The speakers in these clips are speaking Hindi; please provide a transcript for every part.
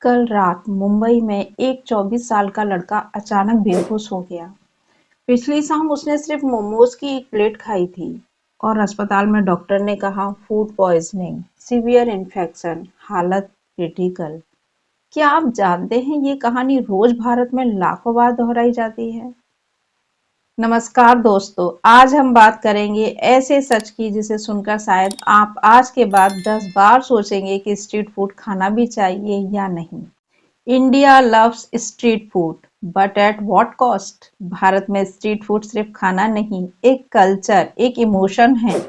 कल रात मुंबई में एक 24 साल का लड़का अचानक बेहोश हो गया। पिछली शाम उसने सिर्फ मोमोज की एक प्लेट खाई थी और अस्पताल में डॉक्टर ने कहा फूड पॉइजनिंग, सीवियर इन्फेक्शन, हालत क्रिटिकल। क्या आप जानते हैं ये कहानी रोज भारत में लाखों बार दोहराई जाती है। नमस्कार दोस्तों, आज हम बात करेंगे ऐसे सच की जिसे सुनकर शायद आप आज के बाद 10 बार सोचेंगे कि स्ट्रीट फूड खाना भी चाहिए या नहीं। India loves street food but at what cost. Bharat में स्ट्रीट फूड सिर्फ खाना नहीं, एक कल्चर, एक इमोशन है।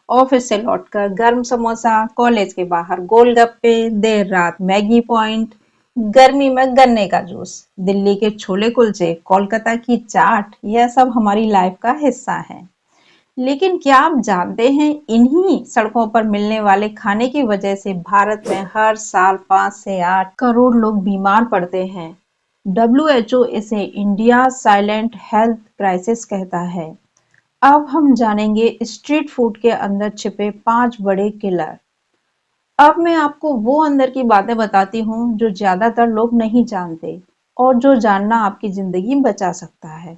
ऑफिस से लौटकर गर्म समोसा, कॉलेज के बाहर गोलगप्पे, देर रात मैगी पॉइंट, गर्मी में गन्ने का जूस, दिल्ली के छोले कुलचे, कोलकाता की चाट, यह सब हमारी लाइफ का हिस्सा है। लेकिन क्या आप जानते हैं इन्हीं सड़कों पर मिलने वाले खाने की वजह से भारत में हर साल 5 से 8 करोड़ लोग बीमार पड़ते हैं। WHO इसे इंडिया साइलेंट हेल्थ क्राइसिस कहता है। अब हम जानेंगे स्ट्रीट फूड के अंदर छिपे 5 बड़े किलर। अब मैं आपको वो अंदर की बातें बताती हूँ जो ज्यादातर लोग नहीं जानते और जो जानना आपकी जिंदगी बचा सकता है।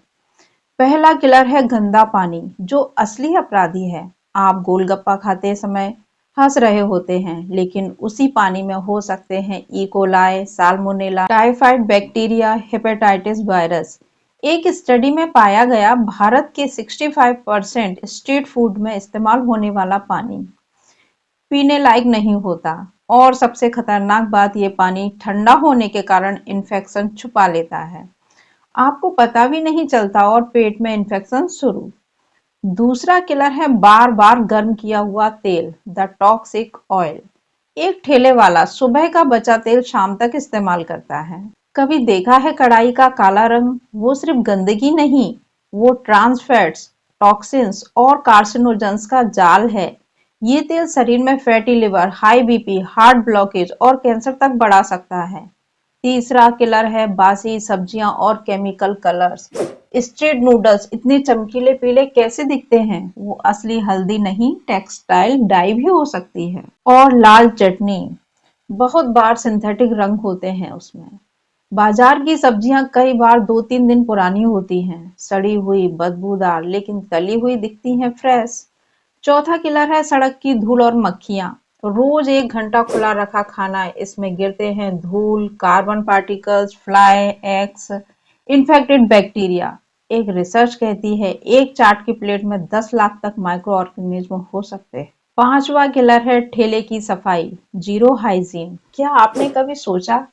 पहला किलर है गंदा पानी, जो असली अपराधी है। आप गोलगप्पा खाते समय हंस रहे होते हैं, लेकिन उसी पानी में हो सकते हैं E coli, salmonella, typhoid bacteria, hepatitis virus. एक स्टडी में पाया गया भारत के 65% स्ट्रीट फूड में इस्तेमाल होने वाला पानी पीने लायक नहीं होता। और सबसे खतरनाक बात, ये पानी ठंडा होने के कारण इन्फेक्शन छुपा लेता है, आपको पता भी नहीं चलता और पेट में इन्फेक्शन शुरू। दूसरा किलर है बार बार गर्म किया हुआ तेल, द टॉक्सिक ऑयल। एक ठेले वाला सुबह का बचा तेल शाम तक इस्तेमाल करता है। कभी देखा है कढ़ाई का काला रंग? वो सिर्फ गंदगी नहीं, वो ट्रांस फैट्स, टॉक्सिन्स और कार्सिनोजेंस का जाल है। ये तेल शरीर में fatty liver, high BP, heart blockage और कैंसर तक बढ़ा सकता है। तीसरा किलर है बासी सब्जियां और केमिकल कलर्स। स्ट्रीट नूडल्स इतने चमकीले पीले कैसे दिखते हैं? वो असली हल्दी नहीं, टेक्सटाइल डाई भी हो सकती है। और लाल चटनी, बहुत बार सिंथेटिक रंग होते हैं उसमें। बाजार की सब्जियां कई बार 2-3 दिन पुरानी होती हैं, सड़ी हुई, बदबूदार, लेकिन तली हुई दिखती हैं फ्रेश। चौथा किलर है सड़क की धूल और मक्खियां। रोज 1 घंटा खुला रखा खाना, इसमें गिरते हैं धूल, carbon particles, fly, x, infected bacteria. एक रिसर्च कहती है एक चाट की प्लेट में 10 लाख तक माइक्रो ऑर्गेनिज्म हो सकते हैं। पांचवा किलर है ठेले की सफाई, जीरो हाइजीन। क्या आपने कभी सोचा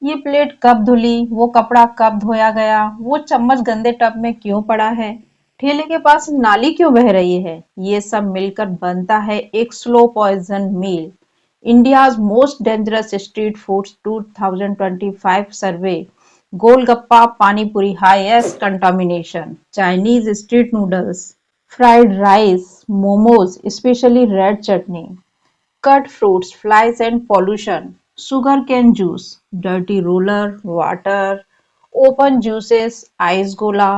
ये प्लेट कब धुली, वो कपड़ा कब धोया गया, वो चम्मच गंदे टब में क्यों पड़ा है, ठेले के पास नाली क्यों बह रही है? ये सब मिलकर बनता है एक slow poison meal. India's most dangerous street foods 2025 survey. Golgappa, panipuri highest contamination, Chinese street noodles, fried rice, momos specially red chutney, cut fruits, flies and pollution, sugarcane juice, dirty roller, water, open juices, ice gola,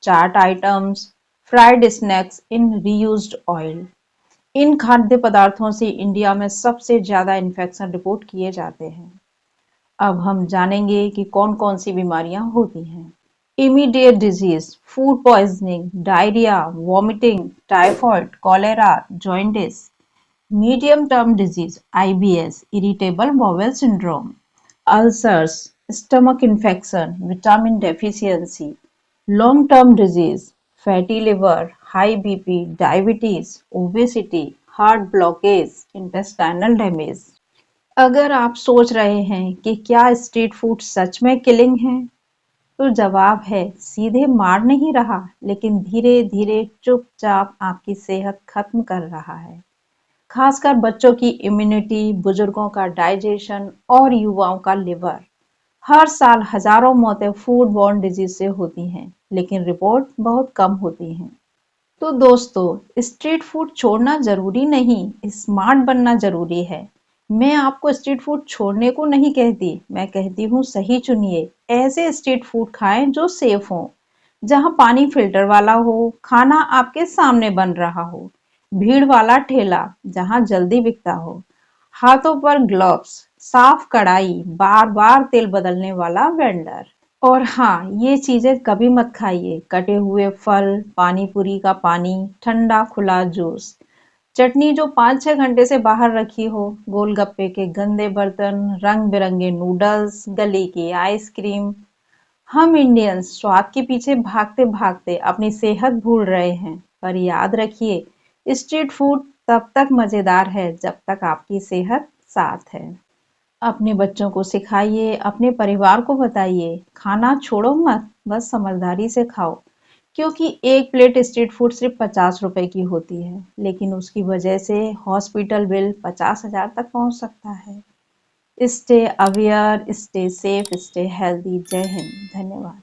chaat items, fried snacks in reused oil। इन खाद्य पदार्थों से इंडिया में सबसे ज्यादा इन्फेक्शन रिपोर्ट किए जाते हैं। अब हम जानेंगे कि कौन कौन सी बीमारियां होती हैं। Immediate disease, food poisoning, diarrhoea, vomiting, typhoid, cholera, jaundice. Medium term disease, IBS, irritable bowel syndrome, ulcers, stomach infection, vitamin deficiency. Long term disease, fatty liver, high BP, diabetes, obesity, heart blockage, intestinal damage. अगर आप सोच रहे हैं कि क्या स्ट्रीट फूड सच में किलिंग है, तो जवाब है सीधे मार नहीं रहा, लेकिन धीरे धीरे चुपचाप आपकी सेहत खत्म कर रहा है। खासकर बच्चों की इम्यूनिटी, बुजुर्गों का डाइजेशन और युवाओं का लिवर। हर साल हजारों मौतें फूड बॉर्न डिजीज से होती हैं, लेकिन रिपोर्ट बहुत कम होती हैं। तो दोस्तों, स्ट्रीट फूड छोड़ना जरूरी नहीं, स्मार्ट बनना जरूरी है। मैं आपको स्ट्रीट फूड छोड़ने को नहीं कहती, मैं कहती हूँ सही चुनिए। ऐसे स्ट्रीट फूड खाएं जो सेफ हो, जहाँ पानी फिल्टर वाला हो, खाना आपके सामने बन रहा हो, भीड़ वाला ठेला जहाँ जल्दी बिकता हो, हाथों पर ग्लव्स, साफ कढ़ाई, बार बार तेल बदलने वाला वेंडर। और हाँ, ये चीजें कभी मत खाइए, कटे हुए फल, पानी पूरी का पानी, ठंडा खुला जूस, चटनी जो 5-6 घंटे से बाहर रखी हो, गोलगप्पे के गंदे बर्तन, रंग बिरंगे नूडल्स, गली की आइसक्रीम। हम इंडियंस स्वाद के पीछे भागते भागते अपनी सेहत भूल रहे हैं। पर याद रखिए, स्ट्रीट फूड तब तक मजेदार है जब तक आपकी सेहत साथ है। अपने बच्चों को सिखाइए, अपने परिवार को बताइए, खाना छोड़ो मत, बस समझदारी से खाओ। क्योंकि एक प्लेट स्ट्रीट फूड सिर्फ 50 रुपए की होती है, लेकिन उसकी वजह से हॉस्पिटल बिल 50,000 तक पहुंच सकता है। Stay aware, stay safe, stay healthy. जय हिंद। धन्यवाद।